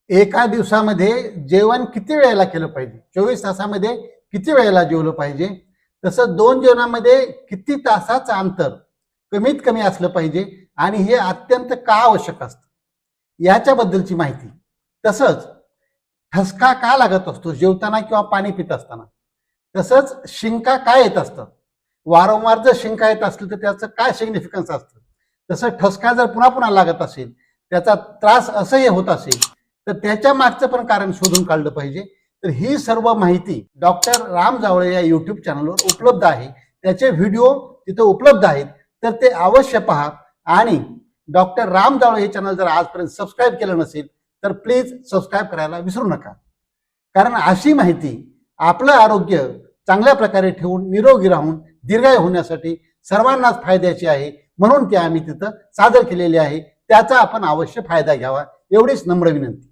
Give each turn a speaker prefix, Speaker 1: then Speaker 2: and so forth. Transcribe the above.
Speaker 1: एका दिवसामध्ये जेवण किती वेळेला केलं पाहिजे, 24 तासामध्ये किती वेळेला जेवलं पाहिजे, तसं 2 जेवणामध्ये किती तासाचं अंतर कमीत कमी असलं पाहिजे आणि हे अत्यंत का आवश्यक असतं याच्याबद्दलची माहिती. तसंच ठसका का लागत असतो जेवताना किंवा पाणी पित असताना, तसंच शिंका का येत असतात, वारंवार जर शिंका येत असतील तर त्याचं काय सिग्निफिकन्स असतं, तसं ठसका जर पुन्हा पुन्हा लागत असेल, त्याचा त्रास असह्य होत असेल तर त्याच्या मागचं पण कारण शोधून काढलं पाहिजे. तर ही सर्व माहिती डॉक्टर राम जावळे या यूट्यूब चॅनलवर उपलब्ध आहे. त्याचे व्हिडिओ तिथे उपलब्ध आहेत, तर ते अवश्य पहा. आणि डॉक्टर राम जावळे हे चॅनल जर आजपर्यंत सबस्क्राईब केलं नसेल तर प्लीज सबस्क्राईब करायला विसरू नका. कारण अशी माहिती आपलं आरोग्य चांगल्या प्रकारे ठेवून निरोगी राहून दीर्घायू होण्यासाठी सर्वांनाच फायद्याची आहे, म्हणून ते आम्ही तिथं सादर केलेले आहे. त्याचा आपण अवश्य फायदा घ्यावा, एवढीच नम्र विनंती.